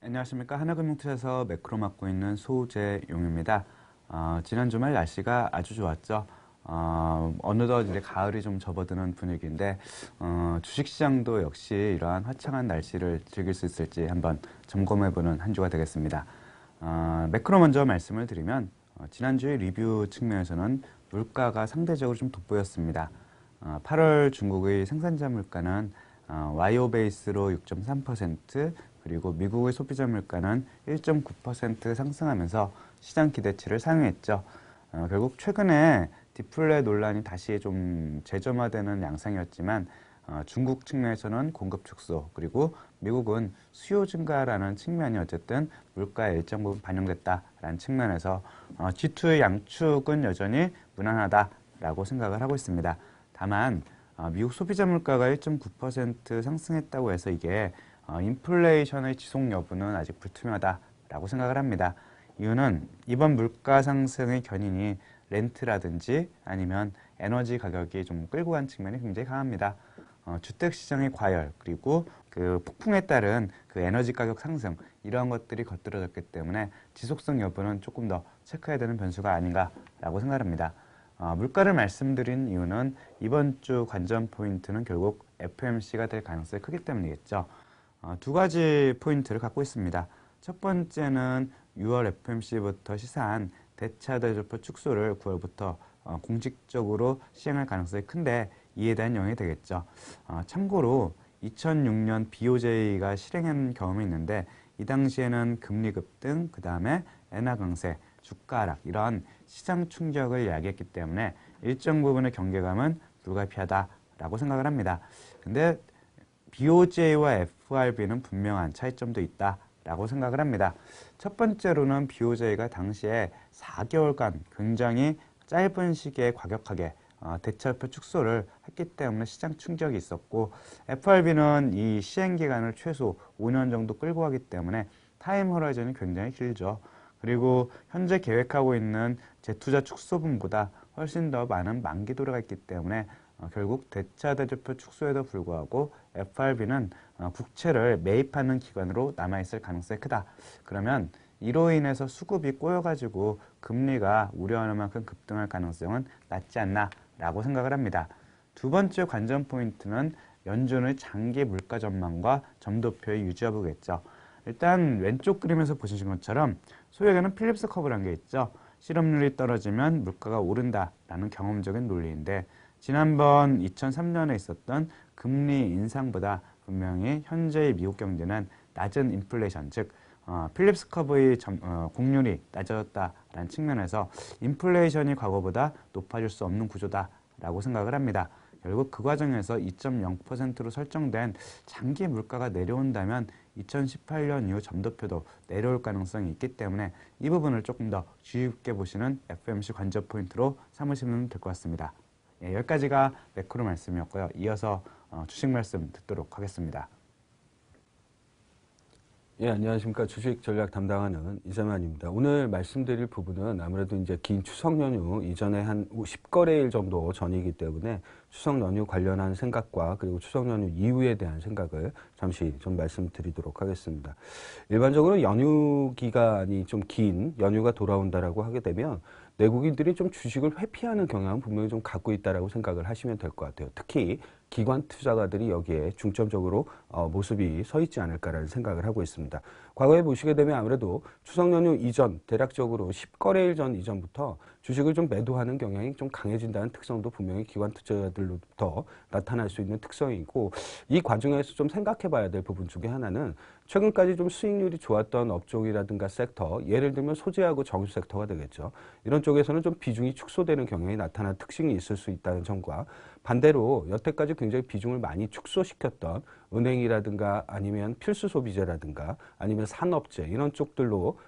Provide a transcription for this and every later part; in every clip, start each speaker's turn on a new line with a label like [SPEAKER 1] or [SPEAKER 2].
[SPEAKER 1] 안녕하십니까. 하나금융투자에서 매크로 맡고 있는 소재용입니다. 지난 주말 날씨가 아주 좋았죠. 어느덧 이제 가을이 좀 접어드는 분위기인데 주식시장도 역시 이러한 화창한 날씨를 즐길 수 있을지 한번 점검해보는 한 주가 되겠습니다. 매크로 먼저 말씀을 드리면 지난주에 리뷰 측면에서는 물가가 상대적으로 좀 돋보였습니다. 8월 중국의 생산자 물가는 와이오 베이스로 6.3%, 그리고 미국의 소비자 물가는 1.9% 상승하면서 시장 기대치를 상회했죠. 결국 최근에 디플레 논란이 다시 좀 재점화되는 양상이었지만 중국 측면에서는 공급 축소, 그리고 미국은 수요 증가라는 측면이 어쨌든 물가에 일정 부분 반영됐다라는 측면에서 G2의 양축은 여전히 무난하다라고 생각을 하고 있습니다. 다만 미국 소비자 물가가 1.9% 상승했다고 해서 이게 인플레이션의 지속 여부는 아직 불투명하다라고 생각을 합니다. 이유는 이번 물가 상승의 견인이 렌트라든지 아니면 에너지 가격이 좀 끌고 간 측면이 굉장히 강합니다. 주택시장의 과열, 그리고 그 폭풍에 따른 그 에너지 가격 상승, 이러한 것들이 겉들어졌기 때문에 지속성 여부는 조금 더 체크해야 되는 변수가 아닌가라고 생각합니다. 물가를 말씀드린 이유는 이번 주 관전 포인트는 결국 FOMC가 될 가능성이 크기 때문이겠죠. 두 가지 포인트를 갖고 있습니다. 첫 번째는 6월 FOMC부터 시사한 대차 대조표 축소를 9월부터 공식적으로 시행할 가능성이 큰데 이에 대한 영향이 되겠죠. 참고로 2006년 BOJ가 실행한 경험이 있는데 이 당시에는 금리 급등, 그 다음에 엔화 강세, 주가 하락 이런 시장 충격을 야기했기 때문에 일정 부분의 경계감은 불가피하다라고 생각을 합니다. 근데 BOJ와 FRB는 분명한 차이점도 있다라고 생각을 합니다. 첫 번째로는 BOJ가 당시에 4개월간 굉장히 짧은 시기에 과격하게 대차표 축소를 했기 때문에 시장 충격이 있었고, FRB는 이 시행 기간을 최소 5년 정도 끌고 가기 때문에 타임 호라이즌이 굉장히 길죠. 그리고 현재 계획하고 있는 재투자 축소분보다 훨씬 더 많은 만기 도래가 있기 때문에 결국 대차 대조표 축소에도 불구하고 FRB는 국채를 매입하는 기관으로 남아있을 가능성이 크다. 그러면 이로 인해서 수급이 꼬여가지고 금리가 우려하는 만큼 급등할 가능성은 낮지 않나라고 생각을 합니다. 두 번째 관전 포인트는 연준의 장기 물가 전망과 점도표의 유지 여부겠죠. 일단 왼쪽 그림에서 보시는 것처럼 소액에는 필립스 커브라는 게 있죠. 실업률이 떨어지면 물가가 오른다라는 경험적인 논리인데, 지난번 2003년에 있었던 금리 인상보다 분명히 현재의 미국 경제는 낮은 인플레이션, 즉 필립스 커브의 공률이 낮아졌다라는 측면에서 인플레이션이 과거보다 높아질 수 없는 구조다라고 생각을 합니다. 결국 그 과정에서 2.0%로 설정된 장기 물가가 내려온다면 2018년 이후 점도표도 내려올 가능성이 있기 때문에 이 부분을 조금 더 주의 깊게 보시는 FOMC 관전 포인트로 삼으시면 될 것 같습니다. 여기까지가 매크로 말씀이었고요. 이어서 주식 말씀 듣도록 하겠습니다.
[SPEAKER 2] 예, 안녕하십니까. 주식 전략 담당하는 이재만입니다. 오늘 말씀드릴 부분은 아무래도 이제 긴 추석 연휴 이전에 한 10거래일 정도 전이기 때문에 추석 연휴 관련한 생각과 그리고 추석 연휴 이후에 대한 생각을 잠시 좀 말씀드리도록 하겠습니다. 일반적으로 연휴 기간이 좀 긴 연휴가 돌아온다라고 하게 되면 내국인들이 좀 주식을 회피하는 경향은 분명히 좀 갖고 있다라고 생각을 하시면 될 것 같아요. 특히 기관 투자가들이 여기에 중점적으로 모습이 서 있지 않을까라는 생각을 하고 있습니다. 과거에 보시게 되면 아무래도 추석 연휴 이전, 대략적으로 10거래일 전 이전부터 주식을 좀 매도하는 경향이 좀 강해진다는 특성도 분명히 기관 투자자들로부터 나타날 수 있는 특성이고, 이 과정에서 좀 생각해 봐야 될 부분 중에 하나는 최근까지 좀 수익률이 좋았던 업종이라든가 섹터, 예를 들면 소재하고 정유 섹터가 되겠죠. 이런 쪽에서는 좀 비중이 축소되는 경향이 나타난 특징이 있을 수 있다는 점과, 반대로 여태까지 굉장히 비중을 많이 축소시켰던 은행이라든가 아니면 필수 소비재라든가 아니면 산업재 이런 쪽들로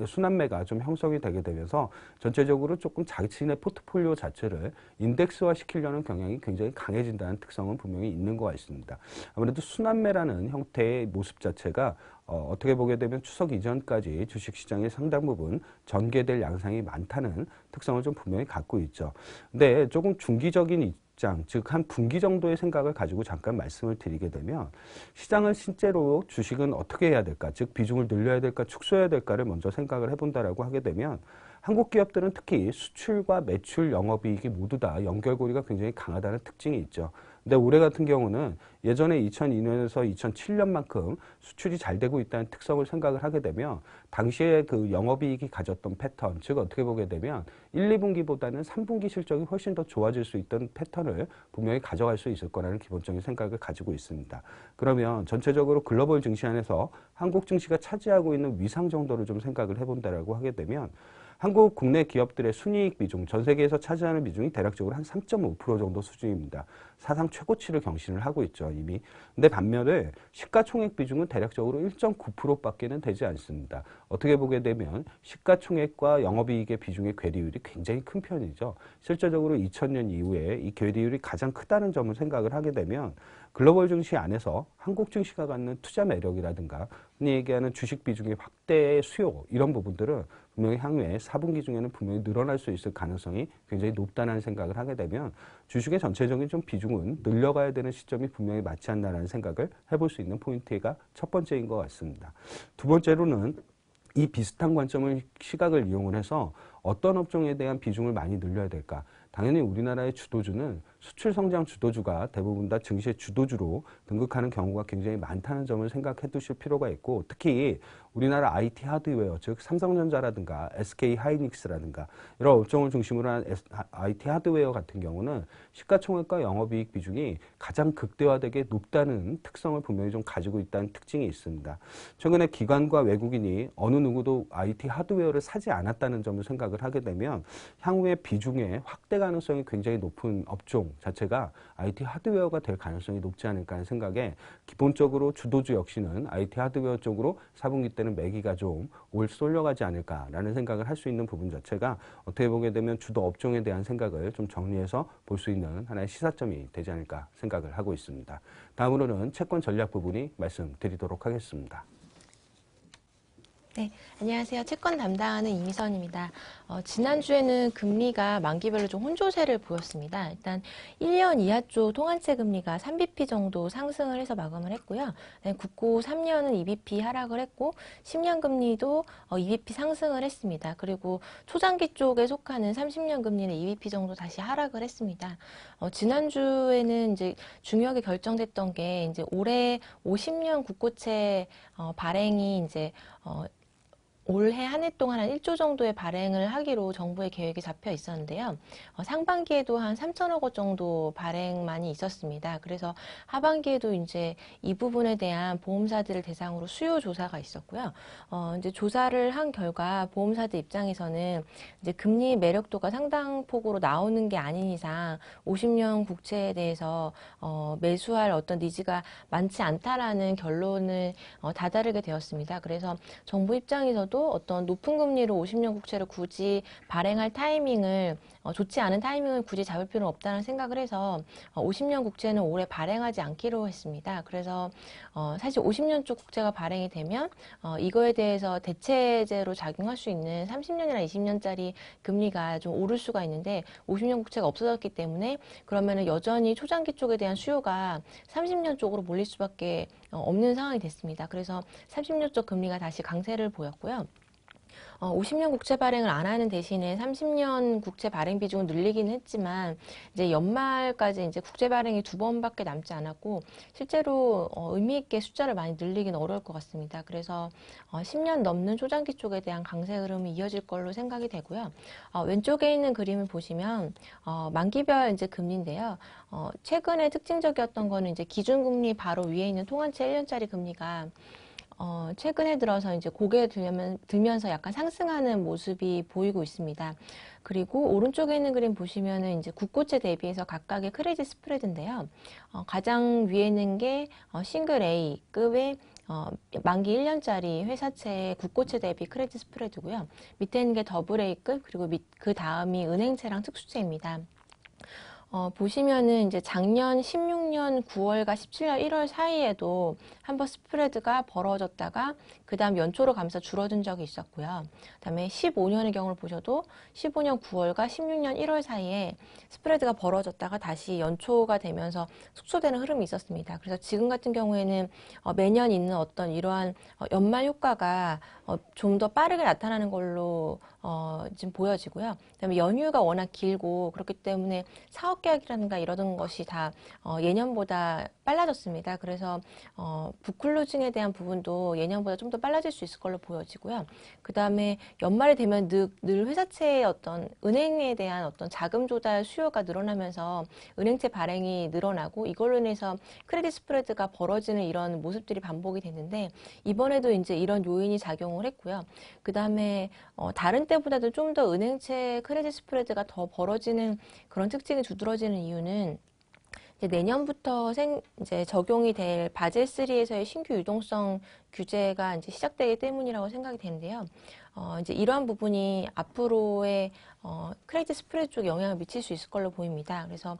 [SPEAKER 2] 순환매가 좀 형성이 되게 되면서 전체적으로 조금 자신의 포트폴리오 자체를 인덱스화 시키려는 경향이 굉장히 강해진다는 특성은 분명히 있는 것 같습니다. 아무래도 순환매라는 형태의 모습 자체가 어떻게 보게 되면 추석 이전까지 주식시장의 상당 부분 전개될 양상이 많다는 특성을 좀 분명히 갖고 있죠. 근데 조금 중기적인 입장, 즉 한 분기 정도의 생각을 가지고 잠깐 말씀을 드리게 되면 되면 시장을 실제로 주식은 어떻게 해야 될까, 즉 비중을 늘려야 될까 축소해야 될까를 먼저 생각을 해본다라고 하게 되면 한국 기업들은 특히 수출과 매출, 영업이익이 모두 다 연결고리가 굉장히 강하다는 특징이 있죠. 근데 올해 같은 경우는 예전에 2002년에서 2007년만큼 수출이 잘 되고 있다는 특성을 생각을 하게 되면 당시에 그 영업이익이 가졌던 패턴, 즉 어떻게 보게 되면 1, 2분기보다는 3분기 실적이 훨씬 더 좋아질 수 있던 패턴을 분명히 가져갈 수 있을 거라는 기본적인 생각을 가지고 있습니다. 그러면 전체적으로 글로벌 증시 안에서 한국 증시가 차지하고 있는 위상 정도를 좀 생각을 해본다라고 하게 되면 한국 국내 기업들의 순이익 비중, 전 세계에서 차지하는 비중이 대략적으로 한 3.5% 정도 수준입니다. 사상 최고치를 경신을 하고 있죠, 이미. 근데 반면에 시가총액 비중은 대략적으로 1.9%밖에는 되지 않습니다. 어떻게 보게 되면 시가총액과 영업이익의 비중의 괴리율이 굉장히 큰 편이죠. 실제적으로 2000년 이후에 이 괴리율이 가장 크다는 점을 생각을 하게 되면 글로벌 증시 안에서 한국 증시가 갖는 투자 매력이라든가 흔히 얘기하는 주식 비중의 확대의 수요, 이런 부분들은 분명히 향후에 4분기 중에는 분명히 늘어날 수 있을 가능성이 굉장히 높다는 생각을 하게 되면 주식의 전체적인 좀 비중은 늘려가야 되는 시점이 분명히 맞지 않나라는 생각을 해볼 수 있는 포인트가 첫 번째인 것 같습니다. 두 번째로는 이 비슷한 관점을, 시각을 이용을 해서 어떤 업종에 대한 비중을 많이 늘려야 될까? 당연히 우리나라의 주도주는 수출 성장 주도주가 대부분 다 증시의 주도주로 등극하는 경우가 굉장히 많다는 점을 생각해 두실 필요가 있고, 특히 우리나라 IT 하드웨어, 즉 삼성전자라든가 SK 하이닉스라든가 이런 업종을 중심으로 한 IT 하드웨어 같은 경우는 시가총액과 영업이익 비중이 가장 극대화되게 높다는 특성을 분명히 좀 가지고 있다는 특징이 있습니다. 최근에 기관과 외국인이 어느 누구도 IT 하드웨어를 사지 않았다는 점을 생각을 하게 되면 향후에 비중의 확대 가능성이 굉장히 높은 업종 자체가 IT 하드웨어가 될 가능성이 높지 않을까 하는 생각에 기본적으로 주도주 역시는 IT 하드웨어 쪽으로 4분기 때는 매기가 좀 올 쏠려가지 않을까라는 생각을 할 수 있는 부분 자체가 어떻게 보게 되면 주도 업종에 대한 생각을 좀 정리해서 볼 수 있는 하나의 시사점이 되지 않을까 생각을 하고 있습니다. 다음으로는 채권 전략 부분이 말씀드리도록 하겠습니다.
[SPEAKER 3] 네, 안녕하세요. 채권 담당하는 이미선입니다. 지난주에는 금리가 만기별로 좀 혼조세를 보였습니다. 일단 1년 이하 쪽 통한채 금리가 3bp 정도 상승을 해서 마감을 했고요. 네, 국고 3년은 2bp 하락을 했고 10년 금리도 2bp 상승을 했습니다. 그리고 초장기 쪽에 속하는 30년 금리는 2bp 정도 다시 하락을 했습니다. 지난주에는 이제 중요하게 결정됐던 게 이제 올해 50년 국고채 발행이 이제 올해 한 해 동안 한 1조 정도의 발행을 하기로 정부의 계획이 잡혀 있었는데요. 상반기에도 한 3천억 원 정도 발행만이 있었습니다. 그래서 하반기에도 이제 이 부분에 대한 보험사들을 대상으로 수요 조사가 있었고요. 이제 조사를 한 결과 보험사들 입장에서는 이제 금리 매력도가 상당폭으로 나오는 게 아닌 이상 50년 국채에 대해서 매수할 어떤 니즈가 많지 않다라는 결론을 다다르게 되었습니다. 그래서 정부 입장에서도 어떤 높은 금리로 50년 국채를 굳이 발행할 타이밍을 좋지 않은 타이밍을 굳이 잡을 필요는 없다는 생각을 해서 50년 국채는 올해 발행하지 않기로 했습니다. 그래서 사실 50년 쪽 국채가 발행이 되면 이거에 대해서 대체제로 작용할 수 있는 30년이나 20년짜리 금리가 좀 오를 수가 있는데 50년 국채가 없어졌기 때문에 그러면은 여전히 초장기 쪽에 대한 수요가 30년 쪽으로 몰릴 수밖에 없는 상황이 됐습니다. 그래서 30년 쪽 금리가 다시 강세를 보였고요. 50년 국채 발행을 안 하는 대신에 30년 국채 발행 비중을 늘리기는 했지만 이제 연말까지 이제 국채 발행이 2번밖에 남지 않았고 실제로 의미 있게 숫자를 많이 늘리기는 어려울 것 같습니다. 그래서 10년 넘는 초장기 쪽에 대한 강세 흐름이 이어질 걸로 생각이 되고요. 왼쪽에 있는 그림을 보시면 만기별 이제 금리인데요. 최근에 특징적이었던 거는 이제 기준금리 바로 위에 있는 통한채 1년짜리 금리가 최근에 들어서 이제 고개 들면서 약간 상승하는 모습이 보이고 있습니다. 그리고 오른쪽에 있는 그림 보시면은 이제 국고채 대비해서 각각의 크레딧 스프레드인데요. 가장 위에 있는 게 싱글 A급의 만기 1년짜리 회사채 국고채 대비 크레딧 스프레드고요. 밑에 있는 게 더블 A급 그리고 그 다음이 은행채랑 특수채입니다. 보시면은 이제 작년 16년 9월과 17년 1월 사이에도 한번 스프레드가 벌어졌다가 그다음 연초로 가면서 줄어든 적이 있었고요. 그다음에 15년의 경우를 보셔도 15년 9월과 16년 1월 사이에 스프레드가 벌어졌다가 다시 연초가 되면서 축소되는 흐름이 있었습니다. 그래서 지금 같은 경우에는 매년 있는 어떤 이러한 연말 효과가 좀 더 빠르게 나타나는 걸로 지금 보여지고요. 그다음에 연휴가 워낙 길고 그렇기 때문에 사업 계약이라든가 이러던 것이 다 예년보다 빨라졌습니다. 그래서 북클로징에 대한 부분도 예년보다 좀 더 빨라질 수 있을 걸로 보여지고요. 그다음에 연말이 되면 늘 회사채의 어떤 은행에 대한 어떤 자금 조달 수요가 늘어나면서 은행채 발행이 늘어나고 이걸로 인해서 크레딧 스프레드가 벌어지는 이런 모습들이 반복이 됐는데 이번에도 이제 이런 요인이 작용을 했고요. 그다음에 다른 때보다도 좀 더 은행채 크레딧 스프레드가 더 벌어지는 그런 특징이 두드러지는 이유는 이제 내년부터 이제 적용이 될 바젤 3에서의 신규 유동성 규제가 이제 시작되기 때문이라고 생각이 되는데요. 이제 이러한 부분이 앞으로의 크레딧 스프레드 쪽에 영향을 미칠 수 있을 걸로 보입니다. 그래서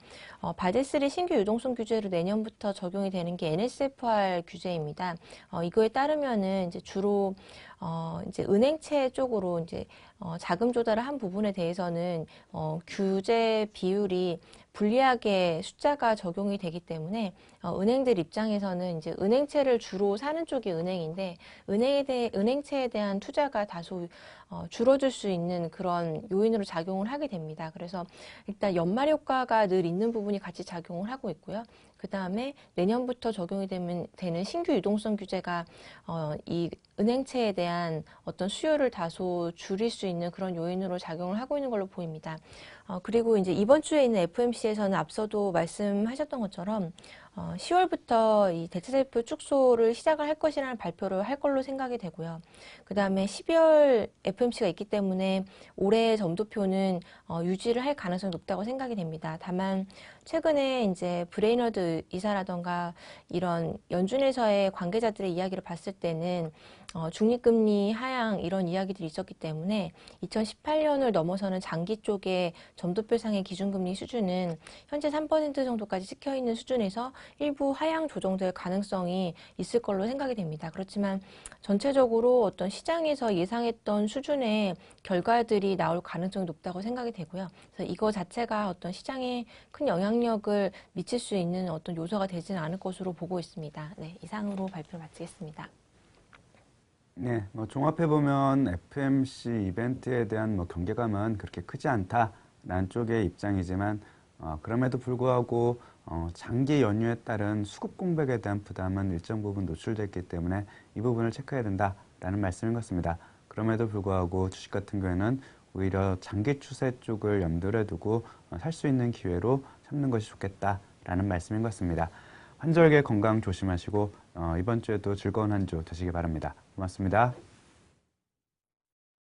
[SPEAKER 3] 바젤 3 신규 유동성 규제로 내년부터 적용이 되는 게 NSFR 규제입니다. 이거에 따르면은 이제 주로 이제 은행채 쪽으로 이제 자금 조달을 한 부분에 대해서는 규제 비율이 불리하게 숫자가 적용이 되기 때문에 은행들 입장에서는 이제 은행채를 주로 사는 쪽이 은행인데 은행채에 대한 투자가 다소 줄어들 수 있는 그런 요인으로 작용을 하게 됩니다. 그래서 일단 연말 효과가 늘 있는 부분이 같이 작용을 하고 있고요. 그 다음에 내년부터 적용이 되는 신규 유동성 규제가 이 은행채에 대한 어떤 수요를 다소 줄일 수 있는 그런 요인으로 작용을 하고 있는 걸로 보입니다. 그리고 이제 이번 주에 있는 FOMC에서는 앞서도 말씀하셨던 것처럼 10월부터 이 대체살표 축소를 시작을 할 것이라는 발표를 할 걸로 생각이 되고요. 그 다음에 12월 FOMC가 있기 때문에 올해의 점도표는 유지를 할 가능성이 높다고 생각이 됩니다. 다만 최근에 이제 브레이너드 이사라던가 이런 연준에서의 관계자들의 이야기를 봤을 때는 중립금리 하향 이런 이야기들이 있었기 때문에 2018년을 넘어서는 장기 쪽의 점도표상의 기준금리 수준은 현재 3% 정도까지 찍혀있는 수준에서 일부 하향 조정될 가능성이 있을 걸로 생각이 됩니다. 그렇지만 전체적으로 어떤 시장에서 예상했던 수준의 결과들이 나올 가능성이 높다고 생각이 되고요. 그래서 이거 자체가 어떤 시장에 큰 영향력을 미칠 수 있는 어떤 요소가 되지는 않을 것으로 보고 있습니다. 네, 이상으로 발표를 마치겠습니다.
[SPEAKER 1] 네, 종합해보면 FMC 이벤트에 대한 경계감은 그렇게 크지 않다라는 쪽의 입장이지만, 그럼에도 불구하고, 장기 연휴에 따른 수급 공백에 대한 부담은 일정 부분 노출됐기 때문에 이 부분을 체크해야 된다라는 말씀인 것 같습니다. 그럼에도 불구하고 주식 같은 경우에는 오히려 장기 추세 쪽을 염두에 두고 살 수 있는 기회로 삼는 것이 좋겠다라는 말씀인 것 같습니다. 환절기 건강 조심하시고 이번 주에도 즐거운 한 주 되시기 바랍니다. 고맙습니다.